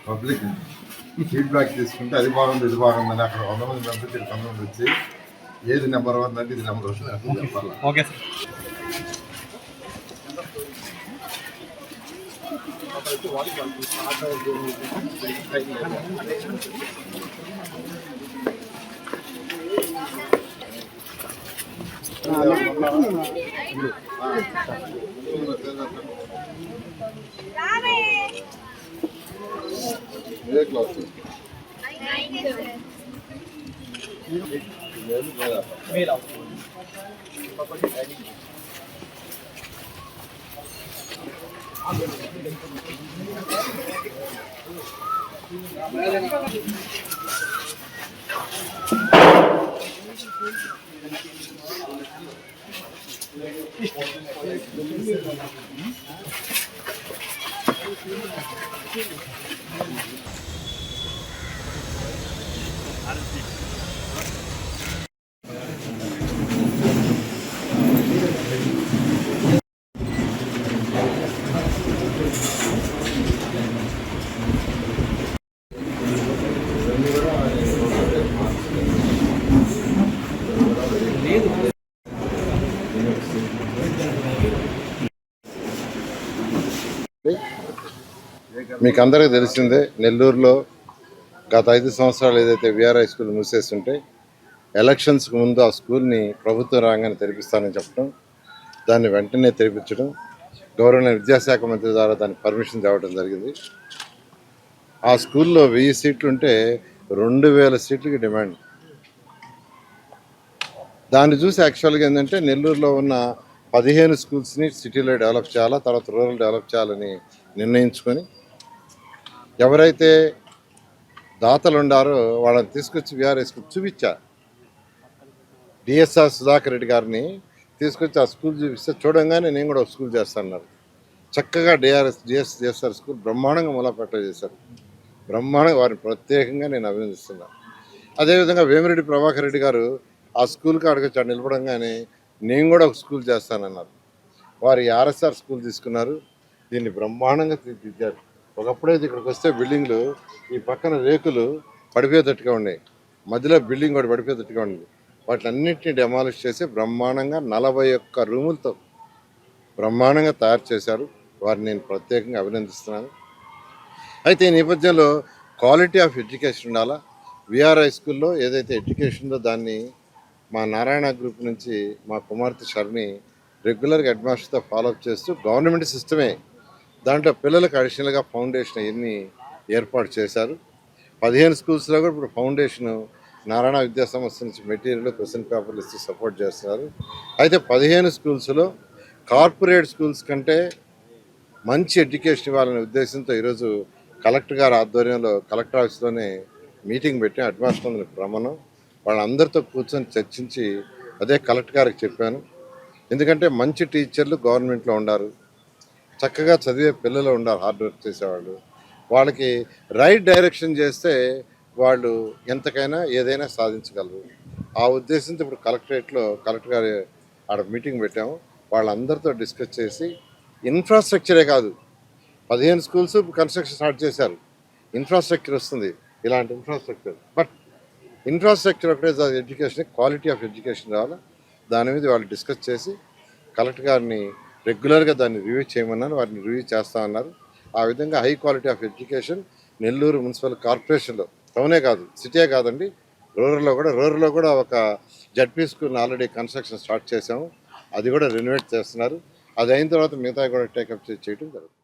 Public feedback తీసుకుంటే అది బాగుంది ఇది బాగుందని అక్కడ 100 మంది పంపించి 100 మంది వచ్చి ఏది నెంబర్ 1 అంటే ఇది నెంబర్ 1 అని చెప్పాలి. Okay sir. ఏ క్లాస్ మేలా మీకు అందరికీ తెలిసిందే, నెల్లూరులో గత 5 సంవత్సరాలు ఏదైతే విఆర్ హై స్కూల్ మూసేస్తుంటే ఎలక్షన్స్కి ముందు ఆ స్కూల్ని ప్రభుత్వ రంగాన్ని తెరిపిస్తానని చెప్పడం, దాన్ని వెంటనే తెరిపించడం, గౌరవ విద్యాశాఖ మంత్రి ద్వారా దానికి పర్మిషన్ తేవడం జరిగింది. ఆ స్కూల్లో 1000 సీట్లు ఉంటే 2000 సీట్లకి డిమాండ్. దాన్ని చూసి యాక్చువల్గా ఏంటంటే నెల్లూరులో ఉన్న 15 స్కూల్స్ని సిటీలో డెవలప్ చేయాలా, తర్వాత రూరల్ డెవలప్ చేయాలని నిర్ణయించుకొని ఎవరైతే దాతలు ఉండారో వాళ్ళని తీసుకొచ్చి విఆర్ హై స్కూల్ చూపించా. డిఎస్ఆర్ సుధాకర్ రెడ్డి గారిని తీసుకొచ్చి ఆ స్కూల్ చూపిస్తే చూడంగానే నేను కూడా ఒక స్కూల్ చేస్తాను. చక్కగా డిఎస్ఆర్ స్కూల్ బ్రహ్మాండంగా మొదలుపెట్ట చేశారు. బ్రహ్మాండంగా వారిని ప్రత్యేకంగా నేను అభినందిస్తున్నాను. అదేవిధంగా వేమిరెడ్డి ప్రభాకర్ రెడ్డి గారు ఆ స్కూల్కి అడగచ్చాడు నిలబడంగానే నేను కూడా ఒక స్కూల్ చేస్తానన్నారు. వారి ఆర్ఎస్ఆర్ స్కూల్ తీసుకున్నారు, దీన్ని బ్రహ్మాండంగా తీర్చిదిద్దారు. ఒకప్పుడైతే ఇక్కడికి వస్తే బిల్డింగ్లు ఈ పక్కన రేకులు పడిపోయేటట్టుగా ఉన్నాయి, మధ్యలో బిల్డింగ్ కూడా పడిపోయేటట్టుగా ఉంది. వాటిలన్నింటినీ డెమాలిష్ చేసి బ్రహ్మాండంగా 41 రూములతో బ్రహ్మాండంగా తయారు చేశారు. వారిని నేను ప్రత్యేకంగా అభినందిస్తున్నాను. అయితే ఈ నేపథ్యంలో క్వాలిటీ ఆఫ్ ఎడ్యుకేషన్ ఉండాలా. విఆర్ హై స్కూల్లో ఏదైతే ఎడ్యుకేషన్ ఉందో దాన్ని మా నారాయణ గ్రూప్ నుంచి మా కుమార్తె షర్ని రెగ్యులర్గా హెడ్ మాస్టర్తో ఫాలోఅప్ చేస్తూ గవర్నమెంట్ సిస్టమే దాంట్లో పిల్లలకు అడిషనల్గా ఫౌండేషన్ అవన్నీ ఏర్పాటు చేశారు. 15 స్కూల్స్లో కూడా ఇప్పుడు ఫౌండేషన్ నారాయణ విద్యా సంస్థ నుంచి మెటీరియల్ క్వశ్చన్ పేపర్లు ఇస్తూ సపోర్ట్ చేస్తున్నారు. అయితే 15 స్కూల్స్లో కార్పొరేట్ స్కూల్స్ కంటే మంచి ఎడ్యుకేషన్ ఇవ్వాలనే ఉద్దేశంతో ఈరోజు కలెక్టర్ గారి ఆధ్వర్యంలో కలెక్టర్ ఆఫీస్లోనే మీటింగ్ పెట్టి హెడ్ మాస్టర్ల ప్రమాణం వాళ్ళందరితో కూర్చొని చర్చించి అదే కలెక్టర్ గారికి చెప్పాను. ఎందుకంటే మంచి టీచర్లు గవర్నమెంట్లో ఉండారు, చక్కగా చదివే పిల్లలు ఉండాలి, హార్డ్ వర్క్ చేసేవాళ్ళు. వాళ్ళకి రైట్ డైరెక్షన్ చేస్తే వాళ్ళు ఎంతకైనా ఏదైనా సాధించగలరు. ఆ ఉద్దేశంతో ఇప్పుడు కలెక్టర్ గారి ఆడ మీటింగ్ పెట్టాము. వాళ్ళందరితో డిస్కస్ చేసి ఇన్ఫ్రాస్ట్రక్చరే కాదు, 15 స్కూల్స్ కన్స్ట్రక్షన్ స్టార్ట్ చేశారు. ఇన్ఫ్రాస్ట్రక్చర్ వస్తుంది, ఇలాంటి ఇన్ఫ్రాస్ట్రక్చర్. బట్ ఇన్ఫ్రాస్ట్రక్చర్ ఒకటే ఎడ్యుకేషన్, క్వాలిటీ ఆఫ్ ఎడ్యుకేషన్ రావాలి. దాని మీద వాళ్ళు డిస్కస్ చేసి కలెక్టర్ గారిని రెగ్యులర్గా దాన్ని రివ్యూ చేయమన్నారు. వారిని రివ్యూ చేస్తామన్నారు. ఆ విధంగా high quality of education Nellore municipal కార్పొరేషన్లో, టౌనే కాదు, సిటీయే కాదండి, రూరల్లో కూడా ఒక ZP school already construction start చేసాము. అది కూడా రెనోవేట్ చేస్తున్నారు. అది అయిన తర్వాత మిగతా కూడా టేకప్ చేయడం జరుగుతుంది.